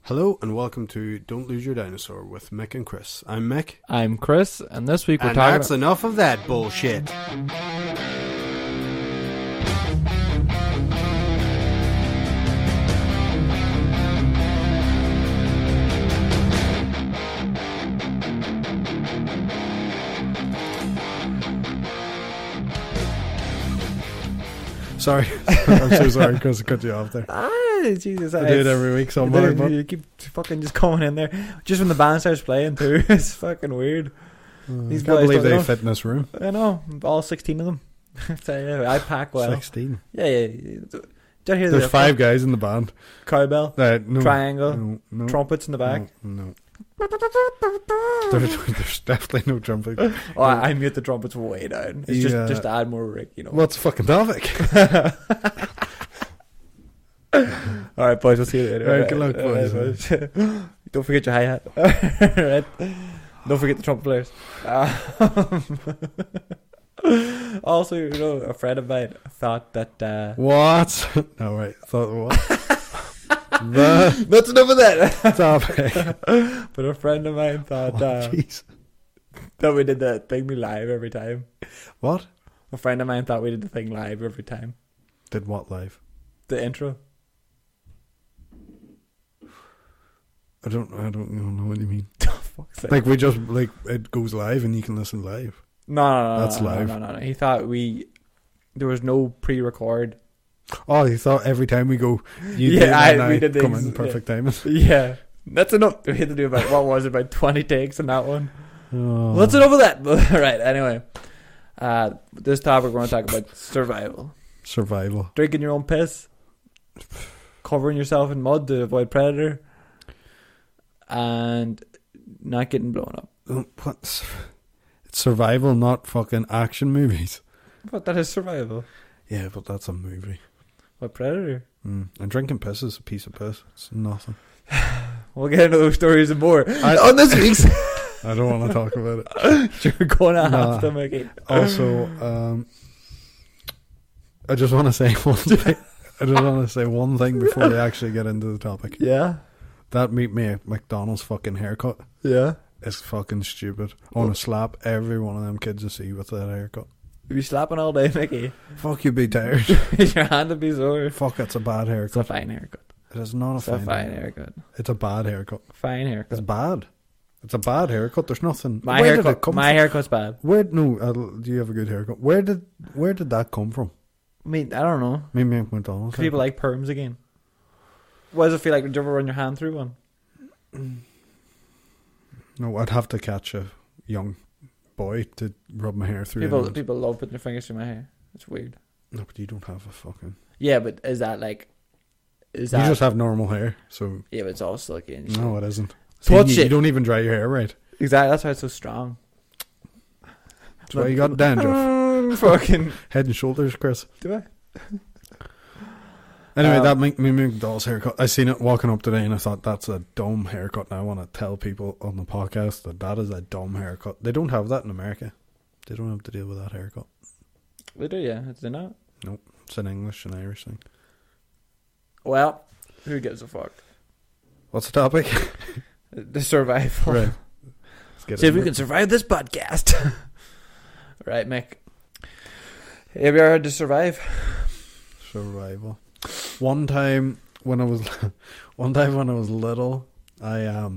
Hello and welcome to Don't Lose Your Dinosaur with Mick and Chris. I'm Mick. I'm Chris, and this week we're and talking that's enough of that bullshit. Sorry. I'm so sorry, Chris, I cut you off there. Jesus, I do it every week somewhere, but you keep fucking just coming in there. Just when the band starts playing too, it's fucking weird. I can't believe they fit in this room. I know, all 16 of them. So, I pack well. 16? Yeah. Don't hear There's 5 guys in the band. Cowbell, No, triangle, no, trumpets in the back. No. There's definitely no trumpet. Oh, I mute the trumpets way down. It's just to add more Rick, you know. What's the fucking topic? Alright, boys, we'll see you later. Right, good luck, boys. Don't forget your hi-hat. Right. Don't forget the trumpet players. Also, you know, a friend of mine thought that... What? No, right. Thought what? That's enough of that topic. But a friend of mine thought that we did the thing live every time. What? A friend of mine thought we did the thing live every time. Did what live? The intro. I don't know what you mean. Fuck's sake. Like we just it goes live and you can listen live. No. That's live. No. He thought there was no pre-record. Oh, he thought every time we go, we did come in perfect timing. Yeah, that's enough. We had to do about 20 takes on that one. Oh. That's enough of that. Right. Anyway, this topic we're going to talk about survival. Drinking your own piss, covering yourself in mud to avoid predator, and not getting blown up. It's survival, not fucking action movies. But that is survival. Yeah, but that's a movie. What, predator? And drinking piss is a piece of piss. It's nothing. We'll get into those stories and more on this week's. I don't want to talk about it. You're going to have to make it. Also, I just want to say one thing. I just want to say one thing before we actually get into the topic. Yeah. That Meet Me at McDonald's fucking haircut. Yeah. It's fucking stupid. I want to slap every one of them kids I see with that haircut. You be slapping all day, Mickey. Fuck, you'd be tired. Your hand would be sore. Fuck, it's a bad haircut. It's a fine haircut. It is not a fine haircut. It's a bad haircut. Fine haircut. It's bad. It's a bad haircut. There's nothing. My haircut's bad. Do you have a good haircut? Where did that come from? I mean, I don't know. Maybe McDonald's. People like perms again. What does it feel like? Did you ever run your hand through one? No, I'd have to catch a young boy to rub my hair through. People love putting their fingers through my hair. It's weird. No, but you don't have a fucking... Yeah, but is that... You just have normal hair, so... Yeah, but it's all silky and shit. No, it isn't. You don't even dry your hair right. Exactly, that's why it's so strong. That's why you got dandruff. Fucking... Head and shoulders, Chris. Do I? Anyway, that McDonald's haircut. I seen it walking up today and I thought that's a dumb haircut. And I want to tell people on the podcast that is a dumb haircut. They don't have that in America. They don't have to deal with that haircut. They do, yeah. Is it not? Nope. It's an English and Irish thing. Well, who gives a fuck? What's the topic? The survival. Right. See if we can survive this podcast. Right, Mick. Have you ever had to survive? Survival. One time when I was little, I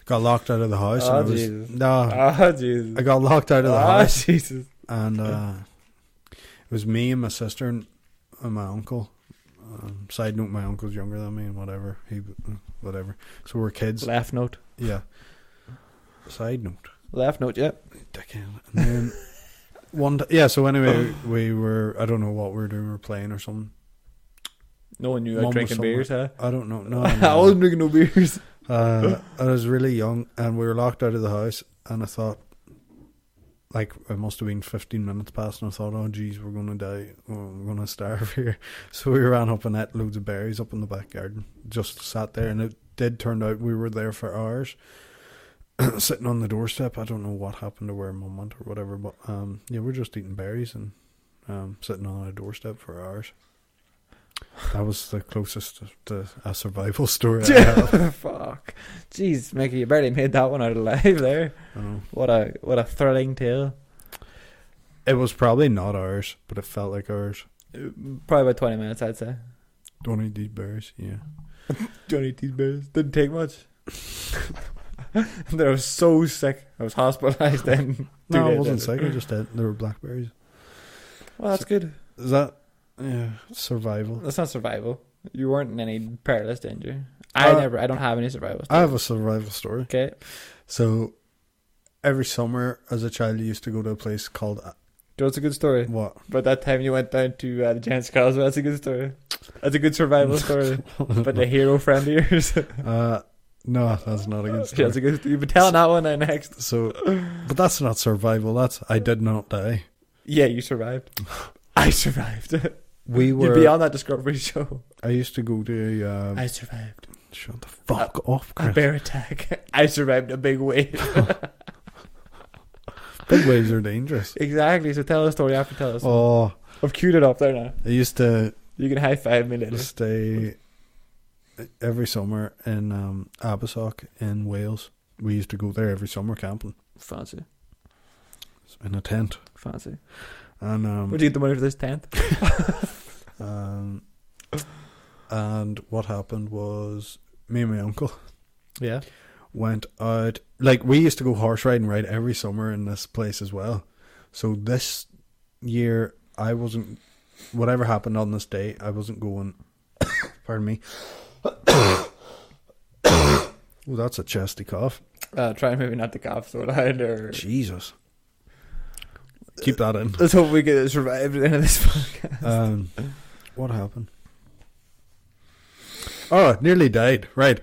got locked out of the house. Jesus. I got locked out of the house. Jesus. And it was me and my sister and my uncle. Side note: my uncle's younger than me, and whatever. So we're kids. Left note. Yeah. Side note. Left note. Yeah. Dickhead. And then so anyway, we were, I don't know what we were doing, we were playing or something. No one knew I was drinking beers, huh? I don't know. No, I wasn't drinking no beers. I was really young and we were locked out of the house and I thought, like, it must have been 15 minutes past and I thought, oh geez, we're going to die. We're going to starve here. So we ran up and ate loads of berries up in the back garden. Just sat there and it did turn out we were there for hours. Sitting on the doorstep. I don't know what happened to where Mum went or whatever, but we're just eating berries and sitting on a doorstep for hours. That was the closest to a survival story I have. Fuck. Jeez, Mickey, you barely made that one out alive there. What a thrilling tale. It was probably not ours, but it felt like ours. Probably about 20 minutes, I'd say. Don't eat these bears, yeah. Don't eat these bears. Didn't take much. I was so sick. I was hospitalised then. No, I wasn't sick. I just did. There were blackberries. Well, that's good. Is that survival? That's not survival. You weren't in any perilous danger. I don't have any survival stories. I have a survival story. Okay. So, every summer as a child, I used to go to a place called... That's a good story. What? But that time you went down to the Giant's Castle, that's a good story. That's a good survival story. But the hero friend of yours. No, that's not a good story. Yeah, that's a good story. You've been telling that one now next. So, but that's not survival. That's I did not die. Yeah, you survived. I survived. We were... You'd be on that Discovery show. I used to go to... I survived. Shut the fuck off, Chris. A bear attack. I survived a big wave. Big waves are dangerous. Exactly. So tell a story after tell us. Oh, I've queued it up there now. I used to... You can high five me later. Stay every summer in Abersoch in Wales. We used to go there every summer camping. Fancy. In a tent. Fancy. And where'd you get the money for this tent? And what happened was me and my uncle went out. Like, we used to go horse riding right every summer in this place as well. So this year I wasn't... Whatever happened on this day, I wasn't going... Pardon me. Oh, that's a chesty cough. Try maybe not to cough so loud or... Jesus. Keep that in. Let's hope we can survive the end of this podcast. What happened? Oh, nearly died. Right.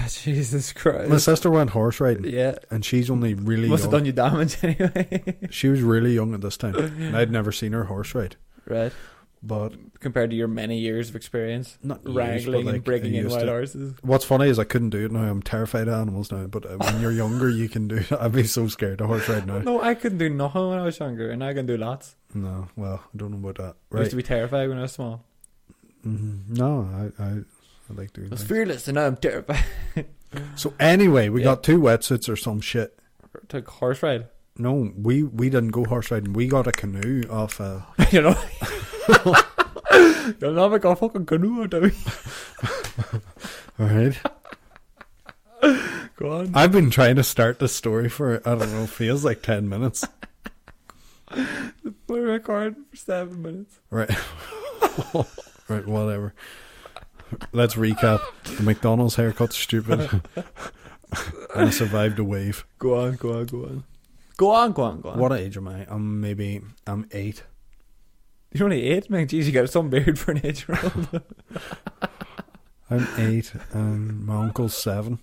Jesus Christ. My sister went horse riding. Yeah. And she's only really Must young. have done you damage anyway. She was really young at this time. And I'd never seen her horse ride. Right. But compared to your many years of experience, not wrangling and breaking in wild horses. What's funny is I couldn't do it now. I'm terrified of animals now. But when you're younger, you can do it. I'd be so scared of horse ride now. No, I couldn't do nothing when I was younger, and I can do lots. No, well, I don't know about that. Right. I used to be terrified when I was small. Mm-hmm. No, I like doing. I was fearless, and now I'm terrified. So anyway, we got 2 wetsuits or some shit. Took horse ride. No, we didn't go horse riding. We got a canoe off a... You know? You'll not make a fucking canoe out of me. Alright. Go on. I've been trying to start this story for, I don't know, feels like 10 minutes. We record for 7 minutes. Right. Right, whatever. Let's recap. The McDonald's haircut's stupid. And I survived a wave. Go on. What age am I? I'm 8. You're only 8, man. Jeez, you got some beard for an 8-year-old. I'm 8 and my uncle's 7.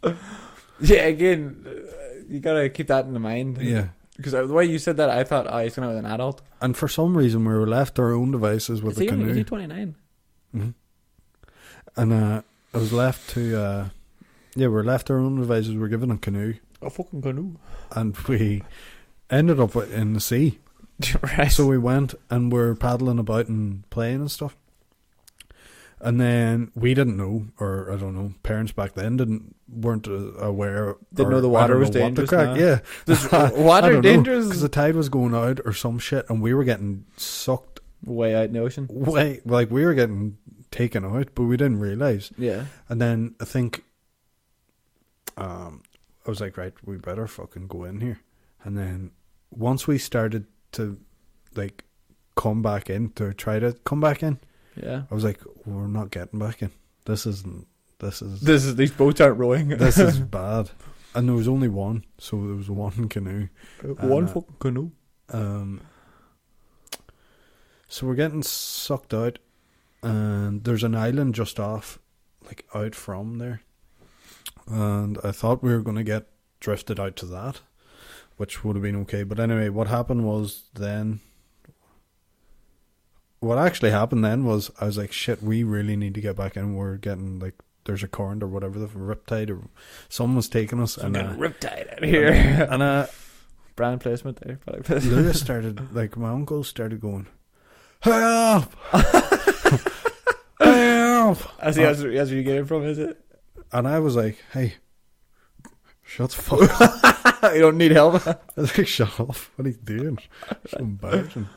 Yeah, again, you gotta keep that in the mind. Yeah. Because the way you said that, I thought, he's going out with an adult. And for some reason, we were left our own devices with the canoe. Is he 29? Mm-hmm. And I was left to... we were left our own devices. We were given a canoe. A fucking canoe. And we ended up in the sea. Right. So we went and we're paddling about and playing and stuff. And then we didn't know, or I don't know, parents back then weren't aware. Didn't know the water was dangerous. Yeah. Water dangerous? Because the tide was going out or some shit and we were getting sucked. Way out in the ocean? Like we were getting taken out, but we didn't realise. Yeah. And then I think I was like, right, we better fucking go in here. And then once we started to like come back in, to try to come back in, yeah, I was like, we're not getting back in. This is these boats aren't rowing. This is bad. And there was only one, so there was one canoe. One fucking canoe. So we're getting sucked out, and there's an island just off, like out from there. And I thought we were going to get drifted out to that, which would have been okay. But anyway, what happened was then... What actually happened then was I was like, shit, we really need to get back in. We're getting like, there's a current or whatever, the riptide or someone was taking us. And riptide out here. And brand placement there. Lewis started, like my uncle started going, help! up. That's where you get it from, is it? And I was like, hey, shut the fuck up. You don't need help. I was like, shut up. What are you doing? So embarrassing.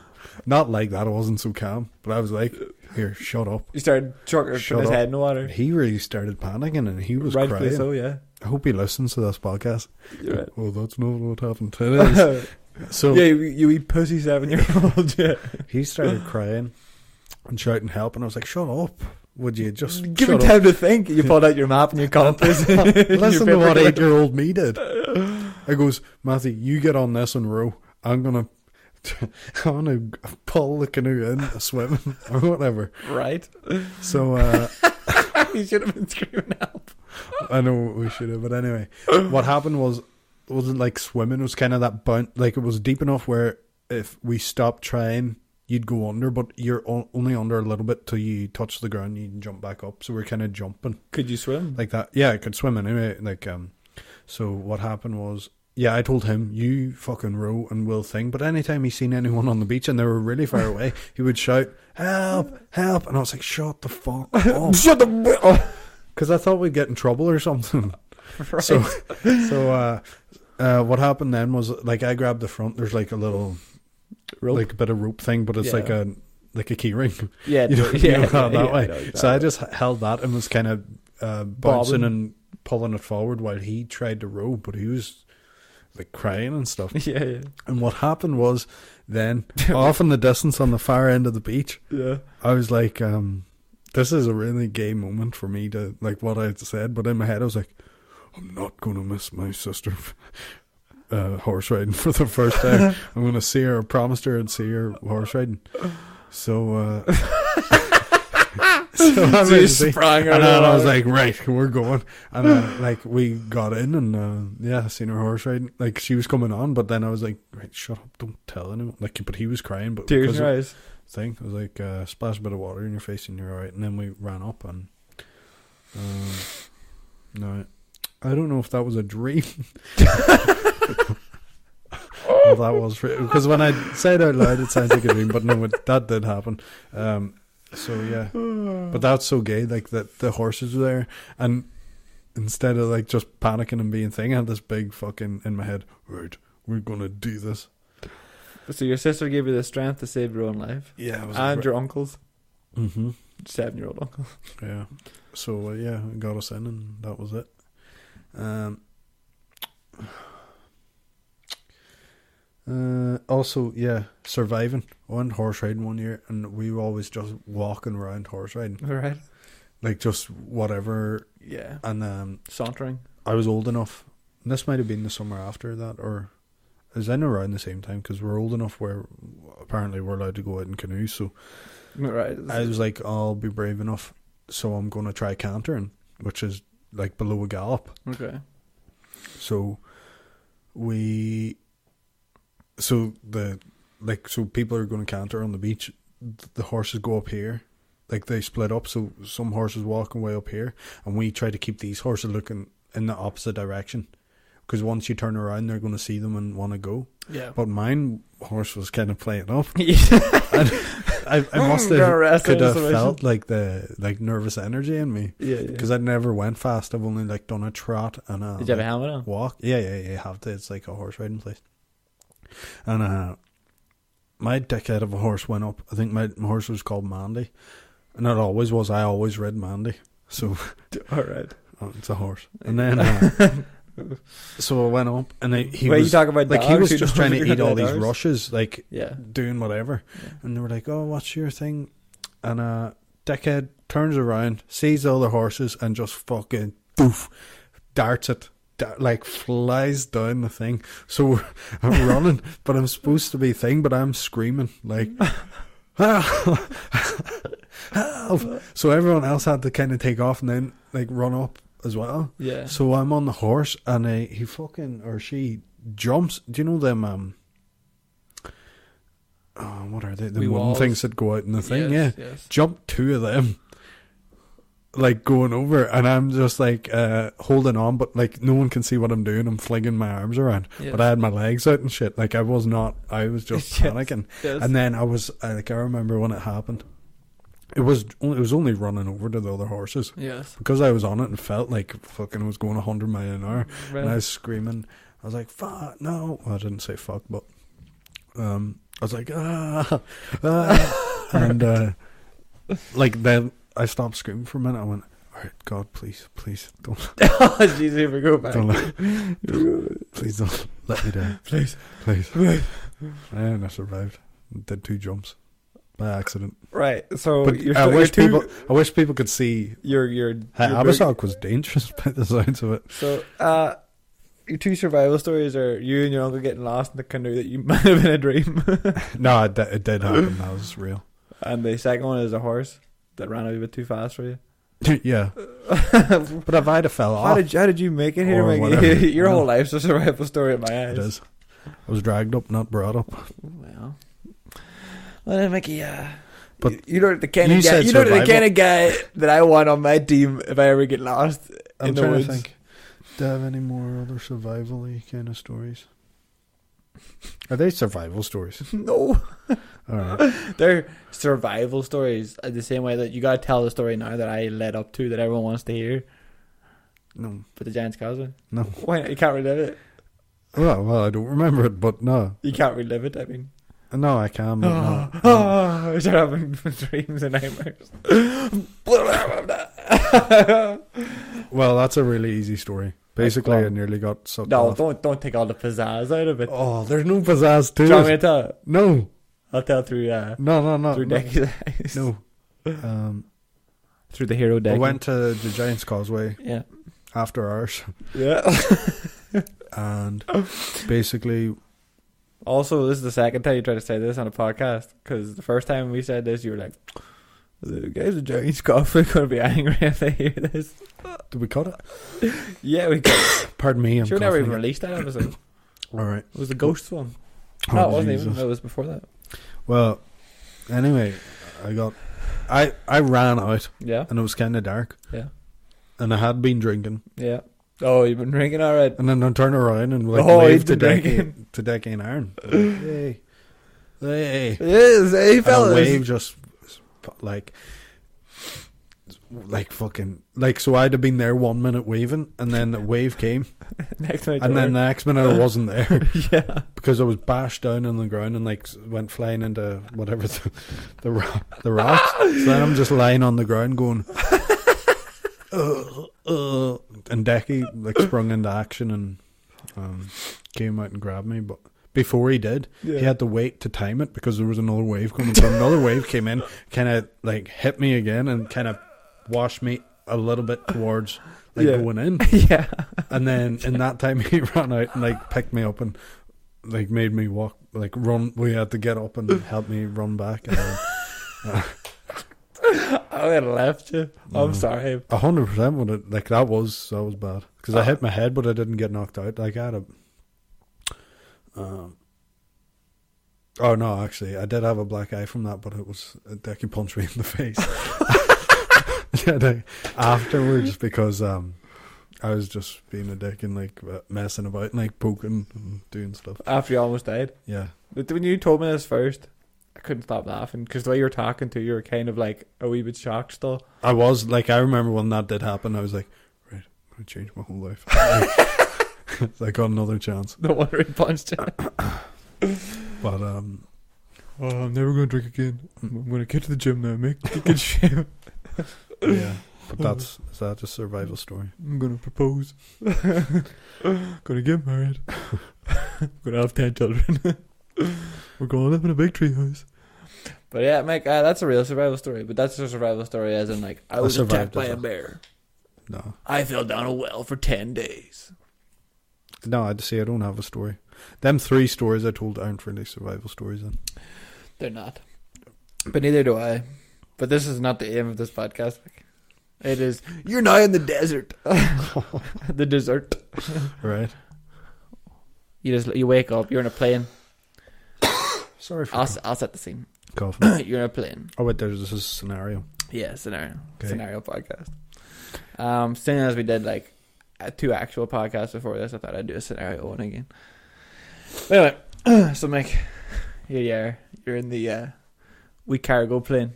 Not like that. I wasn't so calm. But I was like, here, shut up. You started chucking his head in the water. He really started panicking and he was Rightfully crying. so, yeah. I hope he listens to this podcast. You're right. Oh, that's not what happened. It is. So, yeah, you eat pussy 7-year-old. Yeah. He started crying and shouting help, and I was like, shut up. Would you just give me time to think? You pulled out your map and your compass. Listen to what 8-year-old me did. I goes, Matthew, you get on this and row. I'm gonna pull the canoe in, swimming or whatever. Right. So you should have been screaming help. I know we should have, but anyway, what happened wasn't like swimming. It was kind of that bounce, like it was deep enough where if we stopped trying, you'd go under, but you're only under a little bit till you touch the ground. You can jump back up. So we're kind of jumping. Could you swim like that? Yeah, I could swim anyway. So what happened was, yeah, I told him, you fucking row and we'll thing. But anytime he seen anyone on the beach and they were really far away, he would shout, help, help. And I was like, shut the fuck up. Shut the because I thought we'd get in trouble or something. Right. So what happened then was, like, I grabbed the front. There's like a little rope, like a bit of rope thing, but it's like a key ring. Yeah, you know that way. Exactly. So I just held that and was kind of bouncing and pulling it forward while he tried to row, but he was like crying and stuff. Yeah. And what happened was then off in the distance on the far end of the beach, I was like, this is a really gay moment for me to, like, what I said, but in my head I was like, I'm not going to miss my sister horse riding for the first time. I'm going to see her. I promised her I'd see her horse riding. So you sprang her, and then I was like, right, we're going. And like we got in and I seen her horse riding. Like she was coming on, but then I was like, right, shut up, don't tell anyone. Like, but he was crying, but tears in your eyes. I was like, splash a bit of water in your face and you're alright. And then we ran up and no, I don't know if that was a dream. Well, that was because when I said it out loud, it sounds like a dream, but no, that did happen. So yeah, but that's so gay. Like that, the horses were there, and instead of like just panicking and being thing, I had this big fucking in my head. Right, we're gonna do this. So your sister gave you the strength to save your own life. Yeah, it was and your uncle's. 7-year-old uncle. Yeah. So it got us in, and that was it. Also, surviving. I went horse riding one year, and we were always just walking around horse riding. Right. Like just whatever. Yeah. And sauntering. I was old enough. And this might have been the summer after that, or it was in around the same time, because we're old enough where apparently we're allowed to go out in canoes. So right. I was like, I'll be brave enough, so I'm going to try cantering, which is like below a gallop. Okay. So people are going to canter on the beach. The horses go up here, like they split up. So some horses walking way up here, and we try to keep these horses looking in the opposite direction, because once you turn around, they're going to see them and want to go. Yeah. But mine horse was kind of playing up. And I must have could have felt like the nervous energy in me. Yeah. Because I never went fast. I've only like done a trot and a. Did you have a helmet on? Walk. Yeah. You have to. It's like a horse riding place. And my dickhead of a horse went up. I think my horse was called Mandy, and it always was. I always read Mandy. So. All right. It's a horse, and then. So I went up, and he was you talk about like, dogs, he was just trying to eat all these dogs? rushes, like doing whatever. Yeah. And they were like, "Oh, what's your thing?" And dickhead turns around, sees all the horses, and just fucking poof, darts it, like flies down the thing. So I'm running, but I'm supposed to be thing, but I'm screaming like, "Help!" Help! So everyone else had to kind of take off and then like run up as well. Yeah. So I'm on the horse, and he fucking, or she jumps. Do you know them? What are they? The wooden walls. Things that go out in the thing. Yes, yeah. Yes. Jump 2 of them, like going over, and I'm just like holding on, but like no one can see what I'm doing. I'm flinging my arms around, but I had my legs out and shit. Like I was just panicking. Yes. And then I remember when it happened. It was only running over to the other horses. Yes. Because I was on it and felt like fucking was going 100 miles an hour. Right. And I was screaming. I was like, fuck, no. Well, I didn't say fuck, but I was like, and like then I stopped screaming for a minute. I went, all right, God, please don't. Oh, jeez, here we go back. Please don't let me down. Please. And I survived. Did 2 jumps by accident. Right. So but I wish people could see. Your Abasok was dangerous by the sounds of it. So your 2 survival stories are you and your uncle getting lost in the canoe that you might have been a dream. No, it did happen. That was real. And the second one is a horse that ran a wee bit too fast for you. Yeah. But if I'd have fell off. How did you make it here, Mick? Your whole life's a survival story in my eyes. It is. I was dragged up, not brought up. Well then, Mickey, but you know the kind of guy. You know the kind of guy that I want on my team if I ever get lost in the woods. To think. Do I have any more other survival-y kind of stories? Are they survival stories? No. Alright. They're survival stories the same way that you gotta tell the story now that I led up to that everyone wants to hear. No. For the Giants Causeway? No. Why not? You can't relive it? Well, I don't remember it, but no. You can't relive it, I mean. No, I can, but no. I start having dreams and nightmares. Well, that's a really easy story. Basically, I nearly got sucked off. Don't take all the pizzazz out of it. Oh, there's no pizzazz to it. Do you want me to tell it? No. I'll tell through No. Through Decky's eyes. No. Through the hero deck. I went to the Giants Causeway. Yeah. After hours. Yeah. And basically. Also, this is the second time you tried to say this on a podcast, because the first time we said this, you were like, the guys at Giants Causeway are going to be angry if they hear this. Did we cut it? Yeah, we cut it. Pardon me, I'm sure never even released that episode. Alright. It was the Ghosts one. No, it wasn't even. It was before that. Well, anyway, I ran out. Yeah. And it was kind of dark. Yeah. And I had been drinking. Yeah. Oh, you've been drinking, alright. And then I turned around and waved to Decky and Aaron. Hey. Yes, hey, fellas. And a wave just like fucking so I'd have been there 1 minute waving, and then the wave came. Next minute, and then the next minute I wasn't there. Yeah. Because I was bashed down on the ground and went flying into whatever the rocks. So then I'm just lying on the ground going. And Decky sprung into action and came out and grabbed me, but before he did, he had to wait to time it because there was another wave coming. So another wave came in, kind of hit me again and kind of washed me a little bit towards going in. Yeah. And then in that time he ran out and picked me up and made me walk, run. We had to get up and help me run back. And I would have left you. I'm sorry. 100% would it that was bad because I hit my head, but I didn't get knocked out. I had a. Oh no! Actually, I did have a black eye from that, but it was Decky punched me in the face afterwards because I was just being a dick and messing about and poking and doing stuff. After you almost died. Yeah. But when you told me this first, I couldn't stop laughing because the way you were talking to, you were kind of a wee bit shocked still. I was I remember when that did happen, I was like, right, I'm gonna change my whole life. I got another chance. No wonder he punched you. But I'm never gonna drink again. I'm gonna get to the gym now, Mick. Get shape. Yeah, but is that a survival story? I'm gonna propose. Gonna get married. Gonna have 10 children. We're gonna live in a big tree house. But yeah, Mick, that's a real survival story. But that's a survival story as in I was attacked by a bear. No. I fell down a well for 10 days. No, I don't have a story. Them 3 stories I told aren't really survival stories then. They're not. But neither do I. But this is not the aim of this podcast. It is, you're now in the desert. The desert. Right. You wake up, you're in a plane. Sorry for I'll set the scene. Coughing. You're in a plane. Oh wait, this is a scenario. Yeah, scenario. Okay. Scenario podcast. Seeing as we did 2 actual podcasts before this, I thought I'd do a scenario one again. But anyway, so Mick, here you are. You're in the wee cargo plane.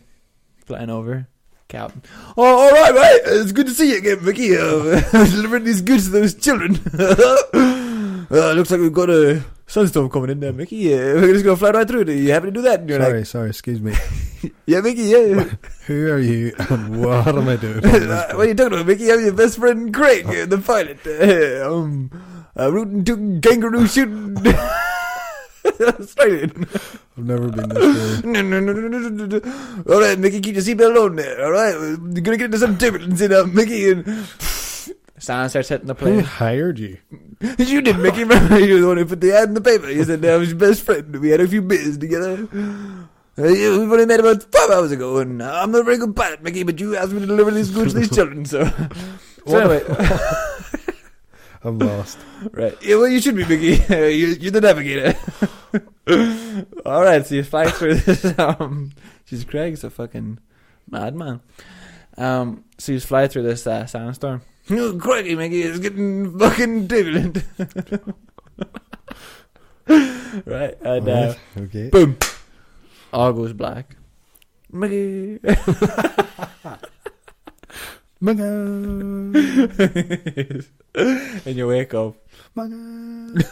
flying over. Captain. Oh, all right, mate. It's good to see you again, Mickey. Delivering these goods to those children. Looks like we've got a sunstorm coming in there, Mickey. We're just going to fly right through it. Are you happy to do that? And you're Sorry, excuse me. Yeah, Mickey, yeah. Who are you and what am I doing? What are you talking about, Mickey? I'm your best friend, Craig, the pilot. Rootin' tootin' kangaroo shooting. Straight in. I've never been this way. No. Alright, Mickey, keep your seatbelt on there, alright? You're gonna get into some turbulence, Mickey, and Santa starts hitting the plane. Who hired you? You did, Mickey. Remember, you were the one who put the ad in the paper. You said I was your best friend. We had a few beers together. We've only met about 5 hours ago, and I'm not a very good pilot, Mickey, but you asked me to deliver these goods to these children, so anyway. I'm lost. Right. Yeah, well, you should be, Mickey. You're the navigator. Alright, so you fly through this. She's Craig's a fucking madman. So you fly through this sandstorm. Oh, crikey, Mickey, it's getting fucking turbulent. Right, and Right, okay. boom. All goes black. Mickey. My God. And you wake up. My God.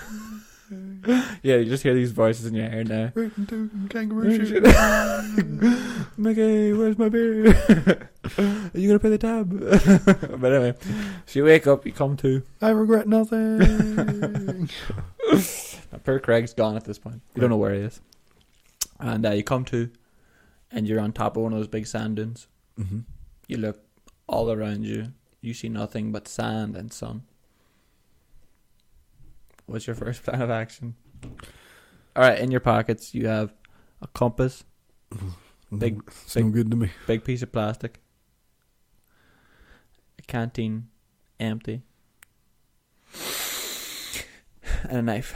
Yeah, you just hear these voices in your hair now. Rootin' tootin' kangaroo shit. Mickey, where's my beer? Are you gonna pay the tab? But anyway, so you wake up, you come to. I regret nothing. Poor Craig's gone at this point. You don't know where he is. And you come to, and you're on top of one of those big sand dunes. Mm-hmm. You look all around you. You see nothing but sand and sun. What's your first plan of action? Alright, in your pockets you have a compass, Big- it's no good to me. big piece of plastic, a canteen, empty, and a knife.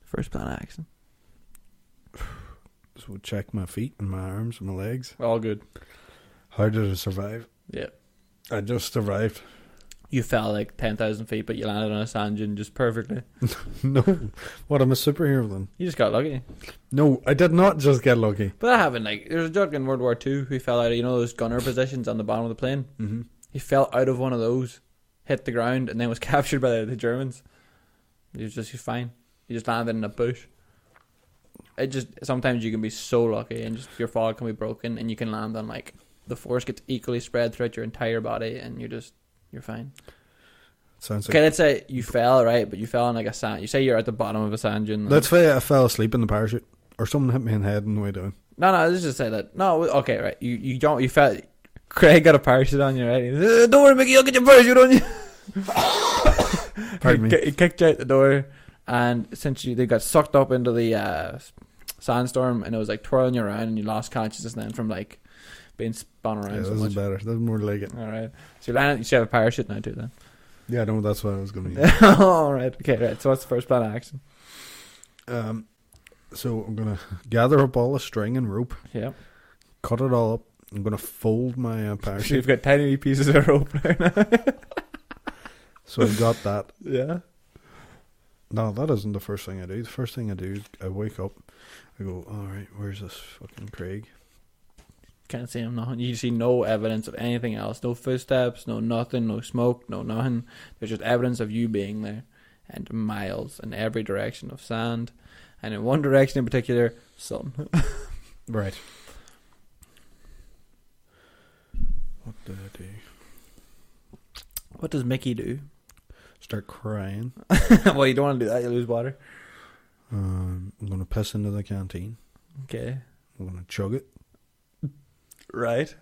First plan of action. So check my feet and my arms and my legs. All good. How did I survive? Yeah. I just survived. You fell like 10,000 feet, but you landed on a sand dune just perfectly. No. What, I'm a superhero then? You just got lucky. No, I did not just get lucky. But that happened. Like, there was a joke in World War II who fell out of, those gunner positions on the bottom of the plane. Mm-hmm. He fell out of one of those, hit the ground, and then was captured by the Germans. He's fine. He just landed in a bush. Sometimes you can be so lucky, and just your fall can be broken, and you can land on like the force gets equally spread throughout your entire body, and you're fine. Sounds Okay, like... let's say you fell, right? But you fell on like a sand. You say you're at the bottom of a sand dune. Let's say I fell asleep in the parachute, or someone hit me in the head on the way down. No, let's just say that. No, okay, right. You don't. You fell. Craig got a parachute on you, right? Don't worry, Mickey. I'll get your parachute on you. Pardon me. He kicked you out the door, and essentially they got sucked up into the sandstorm, and it was like twirling you around, and you lost consciousness then from like being spun around. Yeah, so this much. is better. This is more like it. All right. So you should have a parachute now too, then. Yeah, no, that's what I was going to use. All right. Okay. Right. So what's the first plan of action? So I'm going to gather up all the string and rope, Yeah. cut it all up. I'm going to fold my So parachute. you've got tiny pieces of rope there now. So I've got that. Yeah. No, that isn't the first thing I do. The first thing I do is I wake up. I go, all right, where's this fucking Craig? Can't see him, nothing. You see no evidence of anything else. No footsteps, no nothing, no smoke, no nothing. There's just evidence of you being there. And miles in every direction of sand. And in one direction in particular, sun. Right. What do I do? What does Mickey do? Start crying. Well, you don't want to do that. You lose water. I'm going to piss into the canteen. Okay. I'm going to chug it. Right.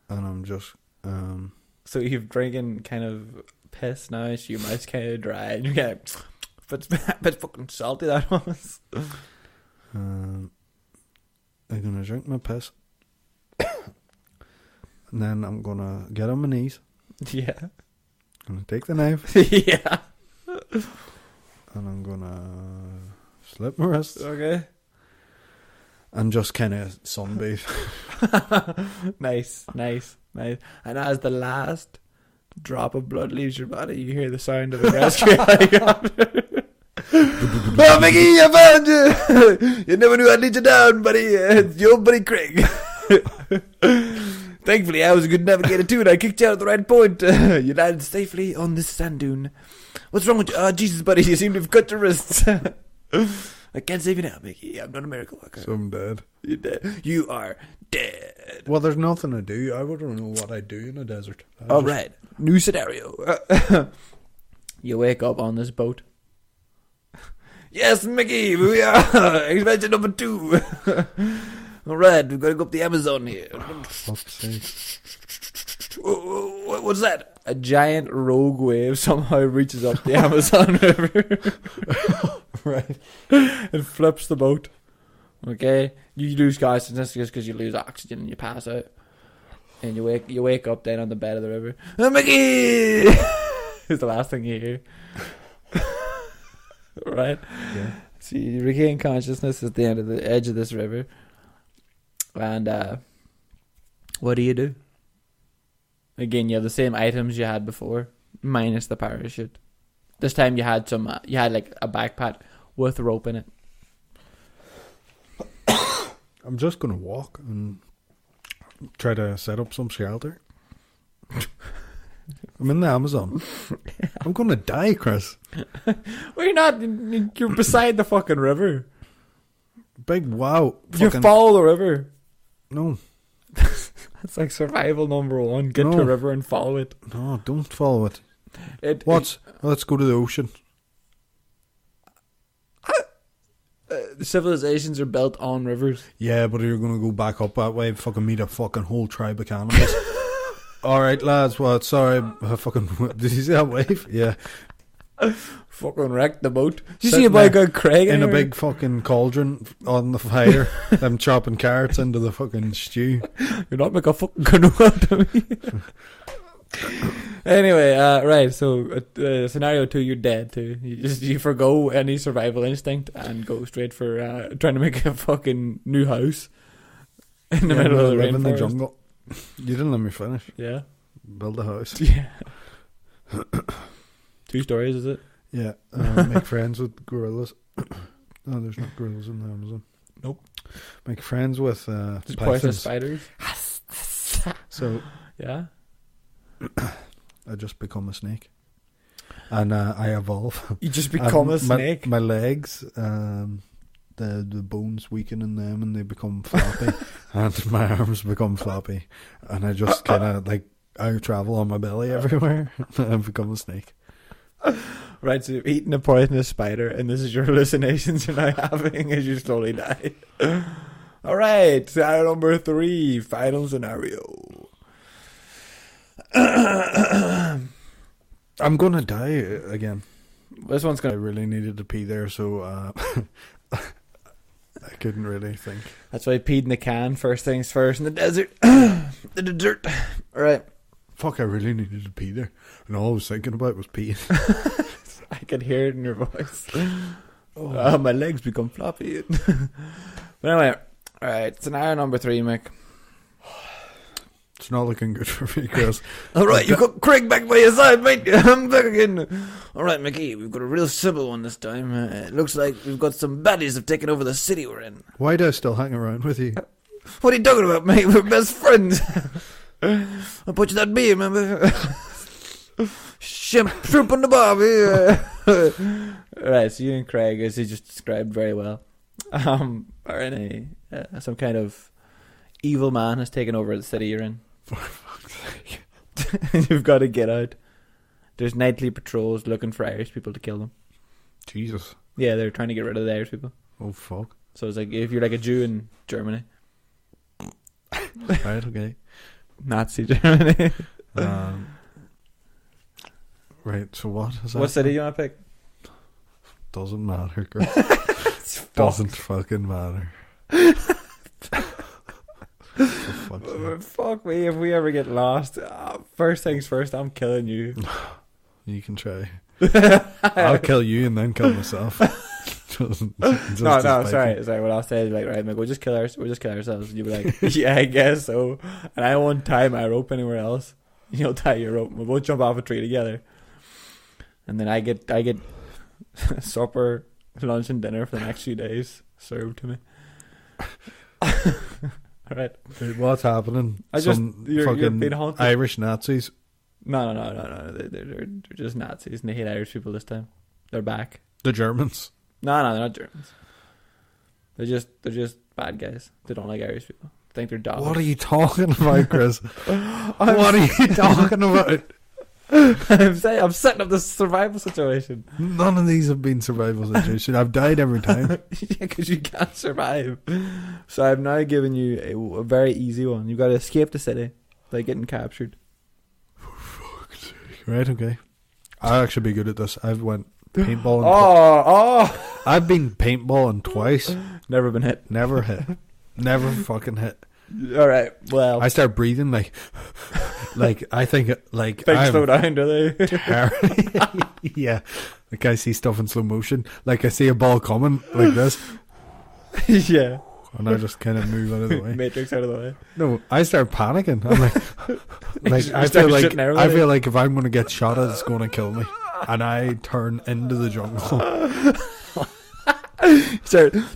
And I'm just... So you've drinking kind of piss now, so your mouth's kind of dry, and you're kind of... But fucking salty that was. I'm going to drink my piss. And then I'm going to get on my knees. Yeah. I'm going to take the knife. Yeah. And I'm going to slip my wrist. Okay. And just kind of sunbathe. Nice. And as the last drop of blood leaves your body, you hear the sound of the rescue helicopter. Oh, Mickey, I found you. You never knew I'd lead you down, buddy. It's your buddy Craig. Thankfully, I was a good navigator too, and I kicked you out at the right point. You landed safely on this sand dune. What's wrong with you? Oh, Jesus, buddy, you seem to have cut your wrists. I can't save you now, Mickey. I'm not a miracle worker. So I'm dead. You're dead. You are dead. Well, there's nothing to do. I wouldn't know what I'd do in a desert. All right, new scenario. You wake up on this boat. Yes, Mickey, we are. Expansion number 2. All right, we've got to go up the Amazon here. Fuck's sake. What's that? A giant rogue wave somehow reaches up the Amazon River. Right. It flips the boat. Okay? You lose consciousness because you lose oxygen and you pass out. And you wake up then on the bed of the river. Oh, Mickey! Is the last thing you hear. Right? Yeah. So you regain consciousness at the end of the edge of this river. And what do? Again, you have the same items you had before, minus the parachute. This time you had you had like a backpack with a rope in it. I'm just gonna walk and try to set up some shelter. I'm in the Amazon. I'm gonna die, Chris. Well, you're not. You're beside the fucking river. Big wow. You follow the river. No. That's like survival number 1. Get to a river and follow it. No, don't follow it. Let's go to the ocean. Civilizations are built on rivers. Yeah, but you're gonna go back up that way, fucking meet a fucking whole tribe of cannibals. Alright, lads, well, sorry, did you see that wave? Yeah. Fucking wrecked the boat. Did you see a boy called Craig in a big fucking cauldron on the fire? Them chopping carrots into the fucking stew. You're not making a fucking canoe out of me. Anyway, right, so scenario 2, you're dead too. You forgo any survival instinct and go straight for trying to make a fucking new house in the middle of the rainforest. In the jungle. You didn't let me finish. Yeah. Build a house. Yeah. 2 stories, is it? Yeah. Make friends with gorillas. No, there's not gorillas in the Amazon. Nope. Make friends with poisonous spiders. So yeah. I just become a snake. And I evolve. You just become a snake? My legs, the bones weaken in them and they become floppy. And my arms become floppy. And I just kind of like, I travel on my belly everywhere. And I become a snake. Right, so you've eaten a poisonous spider and this is your hallucinations you're now having as you slowly die. Alright, scenario number 3, final scenario. I'm gonna die again. This one's gonna... I really needed to pee there, so I couldn't really think. That's why I peed in the can, first things first, in the desert. The desert. Alright. Fuck, I really needed to pee there. And all I was thinking about was peeing. I could hear it in your voice. Oh, my legs become floppy. But anyway, alright, scenario number 3, Mick. It's not looking good for me, Chris. Alright, you've got Craig back by your side, mate. I'm back again. Alright, Mickey, we've got a real simple one this time. It looks like we've got some baddies have taken over the city we're in. Why do I still hang around with you? What are you talking about, mate? We're best friends. I put you that beer, remember? Shrimp on the barbie. Right, so you and Craig, as he just described very well, are in some kind of evil man has taken over the city you're in. For fuck's sake. You've got to get out. There's nightly patrols looking for Irish people to kill them. Jesus. Yeah, they're trying to get rid of the Irish people. Oh, fuck. So it's like if you're like a Jew in Germany. Right, okay. Nazi Germany. Right, so what is that? What city you want to pick? Doesn't matter, girl. Doesn't fucking matter. Fuck me if we ever get lost. First things first, I'm killing you. You can try. I'll kill you and then kill myself. No, sorry. What I'll say is like, right, Mick, we'll just kill ourselves. And you'll be like, yeah, I guess so. And I won't tie my rope anywhere else. You'll tie your rope. We'll both jump off a tree together. And then I get supper, lunch, and dinner for the next few days served to me. Alright. Dude, what's happening? You're being haunted. Irish Nazis. No. They're just Nazis, and they hate Irish people this time. They're back. The Germans. No, they're not Germans. They're just bad guys. They don't like Irish people. They think they're dogs. What are you talking about, Chris? What are you talking about? I'm setting up this survival situation. None of these have been survival situations. I've died every time. Yeah, because you can't survive. So I've now given you a very easy one. You've got to escape the city by getting captured. For fuck's sake. Right, okay. I'll actually be good at this. I've went paintballing. I've been paintballing twice. Never been hit. Never hit. Never fucking hit. Alright, well. I start breathing like I think Things slow down, do they? Yeah. Like I see stuff in slow motion. Like I see a ball coming like this. Yeah. And I just kind of move out of the way. Matrix out of the way. No, I start panicking. I'm like, I feel like if I'm going to get shot at, it's going to kill me. And I turn into the jungle.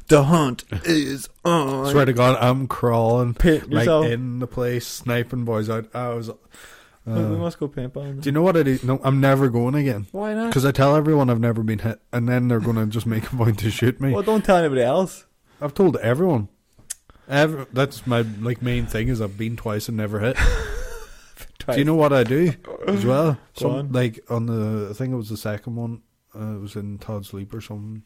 The hunt is on. Swear to God, I'm crawling yourself. in the place, sniping boys out. We must go paintballing. Do you know what I do? No, I'm never going again. Why not? Because I tell everyone I've never been hit, and then they're going to just make a point to shoot me. Well, don't tell anybody else. I've told everyone. That's my main thing is I've been twice and never hit. Do you know what I do as well? Like on I think it was the second one. It was in Todd's Leap or something.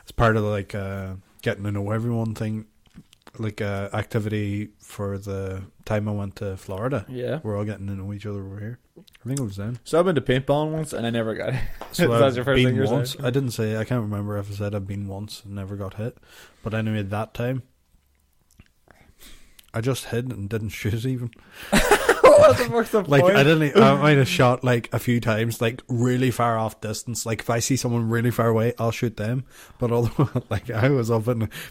It's part of like getting to know everyone thing, like activity for the time I went to Florida. Yeah, we're all getting to know each other over here. I think it was then. So I've been to paintballing once and I never got hit. So that's your first thing you're once. saying? I didn't say. I can't remember if I said I've been once and never got hit. But anyway, that time I just hid and didn't shoot even. What the fuck's the like point? I might have shot like a few times, like really far off distance. Like if I see someone really far away, I'll shoot them. But although like I was up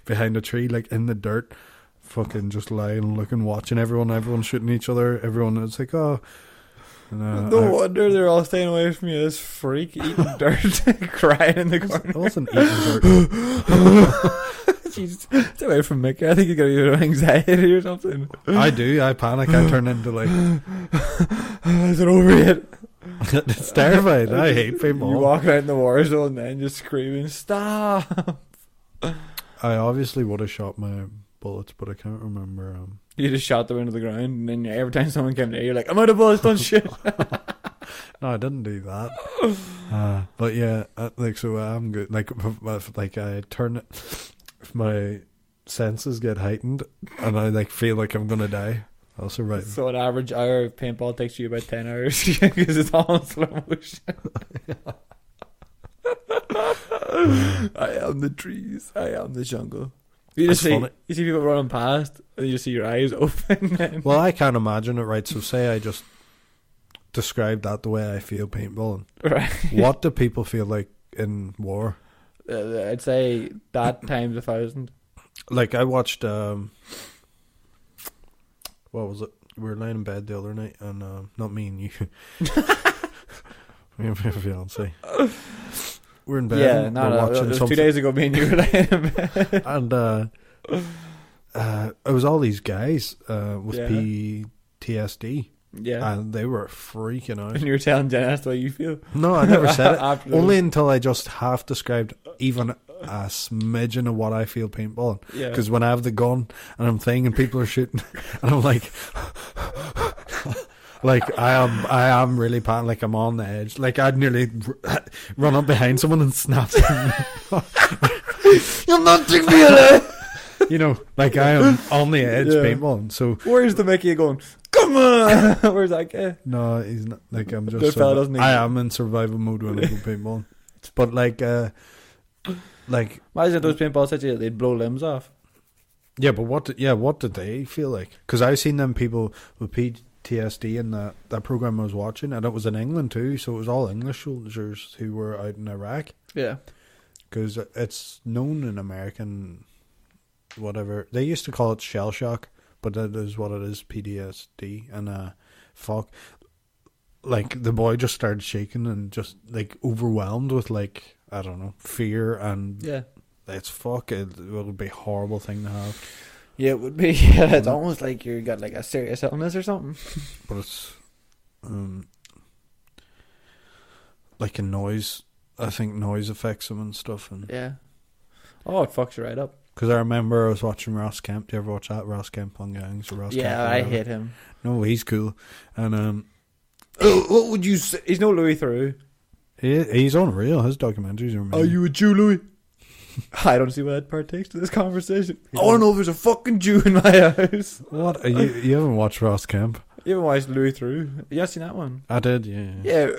behind a tree, like in the dirt, fucking just lying, looking, watching everyone shooting each other. Everyone was like, oh. And, no wonder they're all staying away from you. This freak eating dirt, crying in the corner. I wasn't eating dirt. Jesus, stay away from Mick. I think you're gonna get anxiety or something. I do. I panic. I turn into like. Is it over yet? It's terrifying. I hate paintball. You walk out in the war zone and then just screaming, "Stop!" I obviously would have shot my bullets, but I can't remember. You just shot them into the ground, and then every time someone came near, you're like, "I'm out of bullets, don't shoot." No, I didn't do that. But yeah, like so, I'm good. Like I turn it. If my senses get heightened and I like feel like I'm gonna die, I'll survive. So an average hour of paintball takes you about 10 hours because it's all in slow motion. I am the trees. I am the jungle. You see people running past and you just see your eyes open. Well, I can't imagine it, right? So say I just describe that the way I feel paintballing. Right. What do people feel like in war? I'd say that times 1,000. Like I watched what was it? We were laying in bed the other night and not me and you. Me and my fiance. We're in bed. Yeah, no, it was 2 days ago me and you were laying in bed. And it was all these guys with PTSD. Yeah. And they were freaking out. And you were telling Jen that's the way you feel? No, I never said it. Only until I just half described even a smidgen of what I feel paintballing. Yeah. Because when I have the gun and I'm thinking and people are shooting and I'm like like I am really panicking, like I'm on the edge. Like I'd nearly run up behind someone and snap them. You'll not take me alive. You know, like I am on the edge paintballing. So where's the Mickey going? Come on! Where's that guy? No, he's not. Like I'm just. I am in survival mode when I go paintballing. But like imagine those paintballs hit you, they'd blow limbs off. Yeah, but what did they feel like? Because I've seen them people with PTSD in that program I was watching, and it was in England too. So it was all English soldiers who were out in Iraq. Yeah, because it's known in American. Whatever they used to call it shell shock, but that is what it is, PTSD. And fuck, like the boy just started shaking and just like overwhelmed with like, I don't know, fear, and Yeah. it's it would be a horrible thing to have. Yeah, it would be. Yeah, it's almost like you got like a serious illness or something. But it's like a noise. I think noise affects him and stuff. And Yeah. Oh, it fucks you right up. because I remember I was watching Ross Kemp. Do you ever watch that? Ross Kemp on Gangs or Ross Kemp? Yeah, I hate him. No, he's cool. And What would you say? He's no Louis Theroux. he's unreal. His documentaries are amazing. Are you a Jew, Louis? I don't see what that partakes to this conversation. I don't know if there's a fucking Jew in my house. What? You haven't watched Ross Kemp? You haven't watched Louis Theroux? You haven't seen that one? I did, yeah. Yeah.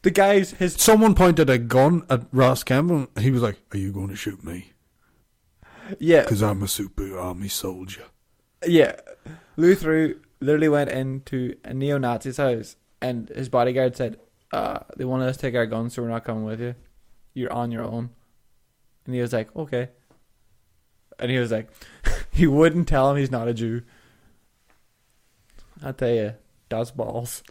The guy's Someone pointed a gun at Ross Kemp and he was like, "Are you going to shoot me? Yeah. Because I'm a super army soldier." Yeah. Louis Theroux literally went into a neo-Nazi's house and his bodyguard said, they want us to take our guns, so we're not coming with you. You're on your own. And he was like, okay. And he was like, he wouldn't tell him he's not a Jew. I tell you, that's balls.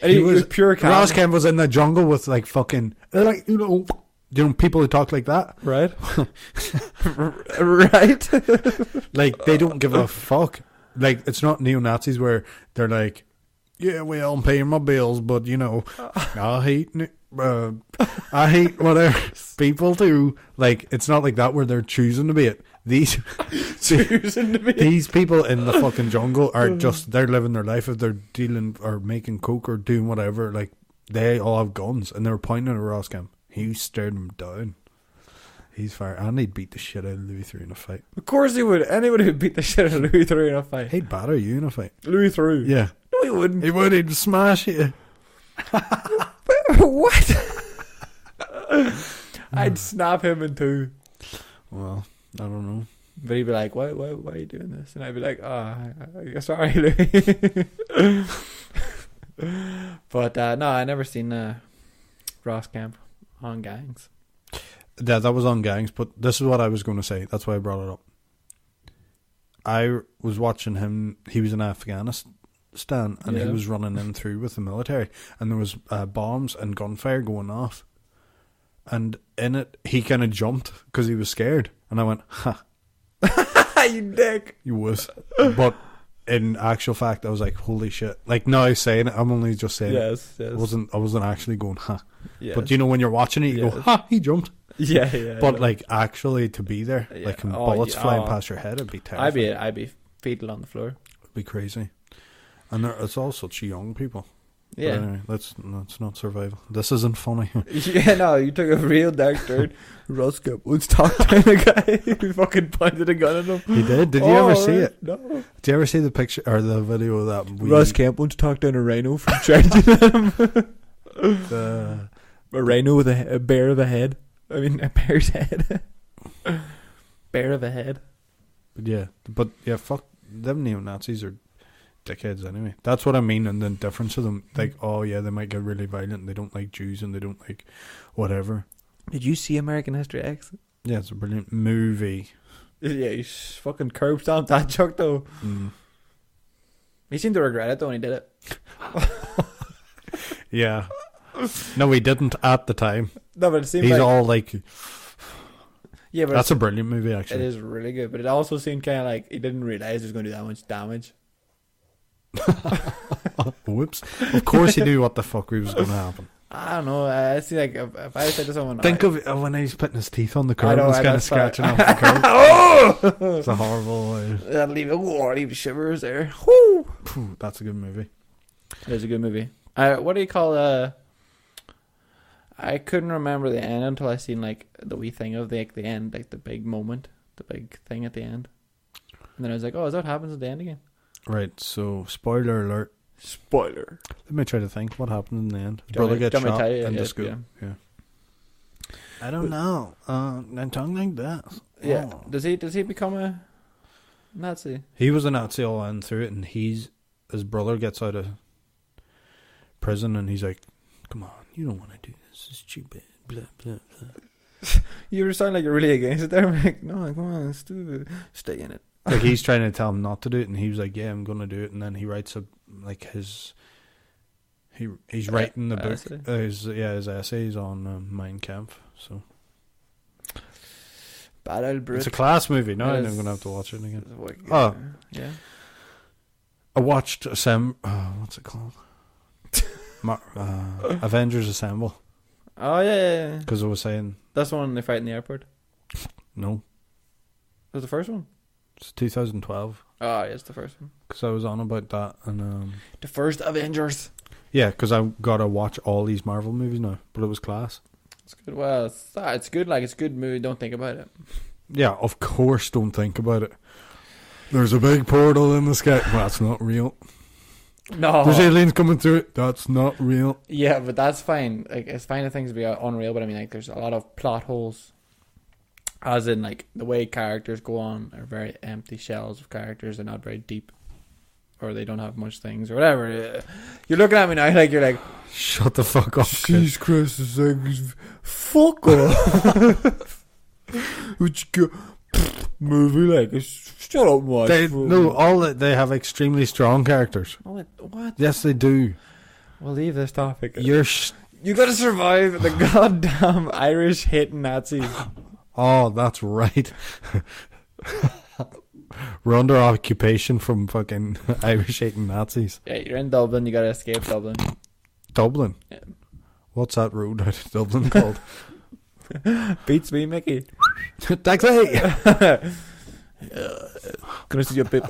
And he was pure calm. Ross Kemp was in the jungle with like fucking, like, people who talk like that. Right? Right? Like, they don't give a fuck. Like, it's not neo-Nazis where they're like, "Yeah, well, I'm paying my bills, but, I hate whatever people do." Like, it's not like that where they're choosing to be it. These people in the fucking jungle are just, they're living their life. If they're dealing or making coke or doing whatever, like, they all have guns, and they were pointing at Ross Kemp. He stared them down. He's fire. And he'd beat the shit out of Louis Theroux in a fight. Of course he would. Anybody would beat the shit out of Louis Theroux in a fight. He'd batter you in a fight. Louis Theroux? Yeah. No, he wouldn't. He would. He'd smash you. What? I'd snap him in two. Well, I don't know. But he'd be like, why are you doing this? And I'd be like, sorry, Louis. But no, I never seen Ross Kemp on Gangs. Yeah, that was on Gangs, but this is what I was going to say. That's why I brought it up. I was watching him. He was in Afghanistan, and he was running in through with the military, and there was bombs and gunfire going off. And in it, he kind of jumped because he was scared. And I went, "Ha, you dick!" You was. But in actual fact, I was like, "Holy shit!" Like now, saying it, I'm only just saying. Yes. I wasn't actually going, "Ha." Yes. But when you're watching it, you go, "Ha, he jumped." Yeah. But like actually to be there, like bullets flying past your head, it'd be terrifying. I'd be fetal on the floor. It'd be crazy. And it's all such young people. Yeah. But anyway, that's not survival. This isn't funny. Yeah, no, you took a real dark turn. Ross Kemp once talked down a guy who fucking pointed a gun at him. He did. Did you ever see it? No. Did you ever see the picture or the video of that? Ross Kemp once talked down a rhino from charging at him. A rhino with a bear of a head. I mean, a bear's head. Bear of a head. But yeah, fuck them neo-Nazis are dickheads anyway. That's what I mean, and the difference of them, like, oh yeah, they might get really violent and they don't like Jews and they don't like whatever. Did you see American History X? Yeah, it's a brilliant movie. Yeah, he fucking curb stomped that joke though. He seemed to regret it though when he did it. Yeah. No, he didn't at the time. No, but it seemed he's all like, yeah, but that's a brilliant movie actually. It is really good, but it also seemed kind of like he didn't realize it was going to do that much damage. Whoops! Of course he knew what the fuck was going to happen. I don't know. I see, like, if I said to someone, think of when he's putting his teeth on the curb and he's kind of scratching off the curb. Oh! It's a horrible. That'll leave shivers there. Woo! That's a good movie. It is a good movie. What do you call I couldn't remember the end until I seen like the wee thing of the end, like the big moment, the big thing at the end, and then I was like, oh, is that what happens at the end again? Right. So spoiler alert. Spoiler. Let me try to think. What happened in the end? His brother gets shot in the school. Yeah. I don't know. And tongue like that. Yeah. Oh. Does he become a Nazi? He was a Nazi all in through it, and his brother gets out of prison, and he's like, "Come on, you don't want to do this. It's stupid." Blah blah blah. You sound like you're really against it there. I'm like, no, come on, it's stupid. Stay in it. Like he's trying to tell him not to do it, and he was like, "Yeah, I'm gonna do it." And then he writes his He's writing the book. essay? His essays on Kemp. So Bad old Brute. it's a class movie. Now It I'm is. gonna have to watch it again. Oh. Yeah. I watched what's it called? Avengers Assemble. Oh, yeah. Because I was saying That's the one they fight in the airport. no, Was the first one? it's 2012. Oh, yeah, it's the first one. Because I was on about that and The first Avengers. yeah, because I gotta watch all these Marvel movies now. But it was class. It's good. Well, it's good. Like, it's a good movie. Don't think about it. Yeah, of course. Don't think about it. There's a big portal in the sky. Well, that's not real. No. There's aliens coming through it. That's not real. Yeah, but that's fine. Like, it's fine if things be unreal, but I mean, like, there's a lot of plot holes. As in, like, the way characters go on are very empty shells of characters. They're not very deep. Or they don't have much things, or whatever. You're looking at me now like you're like, Shut the fuck up. Jesus Christ, it's like, fuck off. Would you go movie like, shut up, watch. They have extremely strong characters. What? Yes, they do. We'll leave this topic. You gotta survive the goddamn Irish hating Nazis. Oh, that's right. We're under occupation from fucking Irish hating Nazis. Yeah, you're in Dublin, you gotta escape Dublin. Dublin? Yeah. What's that road out of Dublin called? Beats me, Mickey. Taxi! Can I see your paper?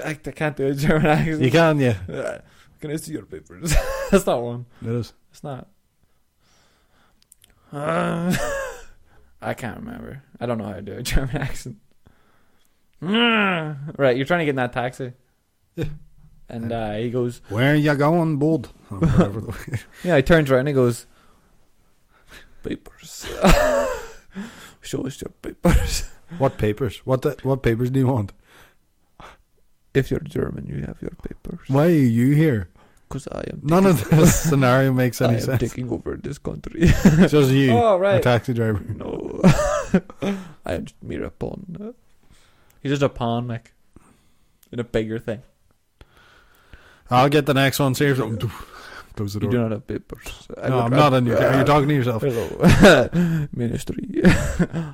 I can't do a German accent. You can, yeah. Can I see your papers? That's not one. It is. It's not. I can't remember. I don't know how to do a German accent. Right, you're trying to get in that taxi. Yeah. And he goes, Where are you going, bud? yeah, he turns around and he goes, papers. Show us your papers. What papers? What papers do you want? If you're German, you have your papers. Why are you here? Because I am. None of this scenario makes any I am sense. taking over this country. Just you, Oh, right. a taxi driver. No. I am just mere a pawn. He's just a pawn, Mick. In a bigger thing. I'll get the next one. Seriously. Close the You door. do not have papers. No, I'm not in your car. You're talking to yourself. Hello. Ministry.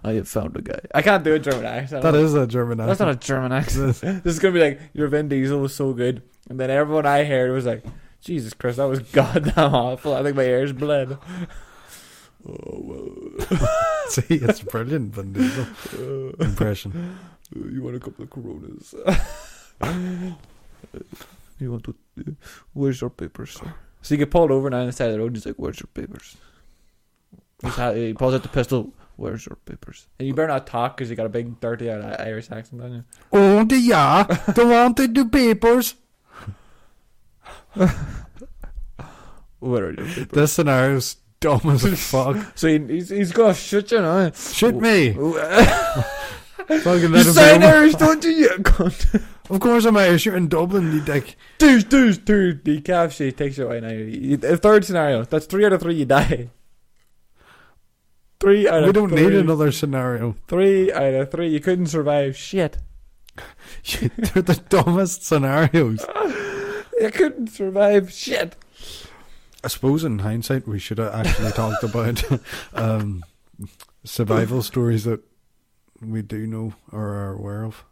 I have found a guy. I can't do a German accent. That is a German accent. That's not a German accent. This is going to be like, your Vin Diesel was so good. And then everyone I heard was like, Jesus Christ, that was goddamn awful. I think my ears bled. Oh, well. See, it's brilliant, Vin Diesel impression. You want a couple of Coronas? You want to... where's your papers, sir? So you get pulled over now on the side of the road. He's like, where's your papers? He pulls out the pistol. Where's your papers? And you better not talk because you got a big dirty Irish accent, don't you? Oh, yeah. Don't want to do papers. Where are your papers? This scenario's dumb as fuck. So he's gonna shoot you now. Shoot me. Fucking You let him sound go. Irish, don't you? You cunt. Of course I'm Irish. You're in Dublin, you dick. Dude, decaf shit takes you away now. The third scenario. That's 3 out of 3 you die. 3 out of 3. We don't need another scenario. 3 out of 3. You couldn't survive shit. They're the dumbest scenarios. You couldn't survive shit. I suppose in hindsight we should have actually talked about survival stories that we do know or are aware of.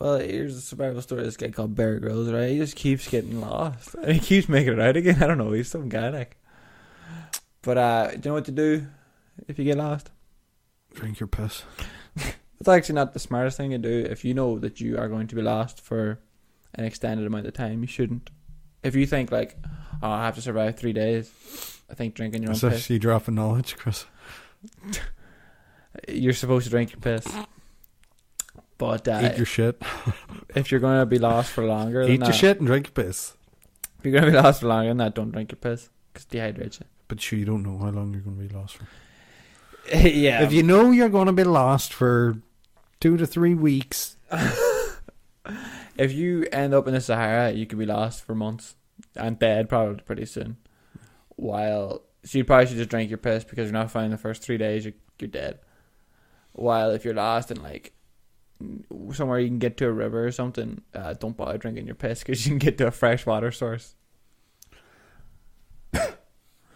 Well, here's a survival story of this guy called Bear Grylls, right? He just keeps getting lost. And he keeps making it out again. I don't know. He's some guy, like. But, do you know what to do if you get lost? Drink your piss. It's actually not the smartest thing to do. If you know that you are going to be lost for an extended amount of time, you shouldn't. If you think, like, oh, I have to survive 3 days, I think drinking your own Is that piss. you dropping knowledge, Chris? You're supposed to drink your piss. But Eat your shit. if you're going to be lost for longer than Eat that, your shit and drink your piss. if you're going to be lost for longer than that, don't drink your piss. Because it dehydrates you. But sure, you don't know how long you're going to be lost for. Yeah. If you know you're going to be lost for 2 to 3 weeks. If you end up in the Sahara, you could be lost for months and dead probably pretty soon. So you probably should just drink your piss because you're not fine the first 3 days, you're dead. While if you're lost in like somewhere you can get to a river or something, don't bother drinking your piss because you can get to a fresh water source.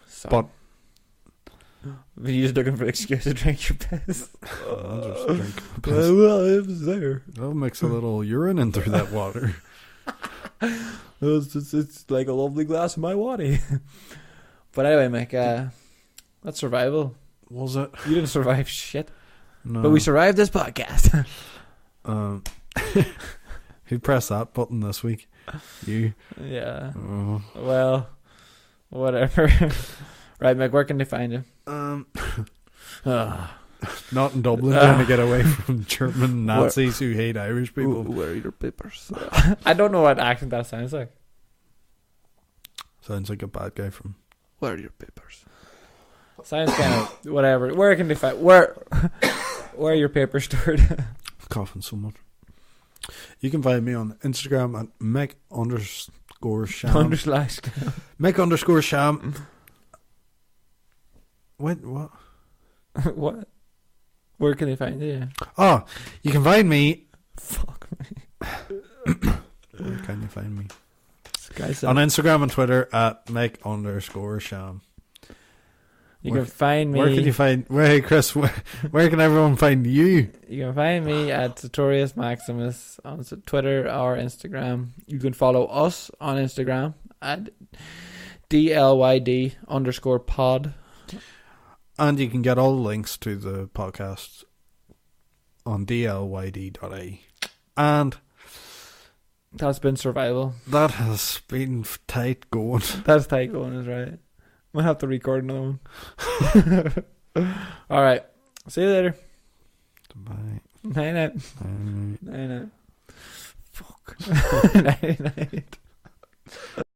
So, But you're just looking for an excuse to drink your piss. I'll just drink my piss. Well, it was there. I'll mix a little urine in through that water. It's like a lovely glass of my waddy. But anyway, Mick, that's survival. Was it? You didn't survive shit. No. But we survived this podcast. Who pressed that button this week? You? Yeah. Oh. Well, whatever. Right, Mick, where can they find you? Not in Dublin, trying to get away from German Nazis who hate Irish people. Where are your papers? I don't know what accent that sounds like. Sounds like a bad guy from... Where are your papers? Sounds kind of whatever. Where can they find... Where are your papers stored? Coughing so much. You can find me on Instagram at Mick_Sham. Mick_Sham. Wait, what? What? Where can they find you? Oh, you can find me. Fuck me. Where can you find me? Guys, on Instagram and Twitter at Mick_Sham. You can find me. Where can you find? Hey, Chris, where can everyone find you? You can find me at Sartorius Maximus on Twitter or Instagram. You can follow us on Instagram at DLYD_pod. And you can get all the links to the podcast on dlyd.ie. And that's been survival. That has been tight going. That's tight going, is right. We'll have to record another one. Alright. See you later. Bye. Night night. Bye. Night night. Fuck. Night night.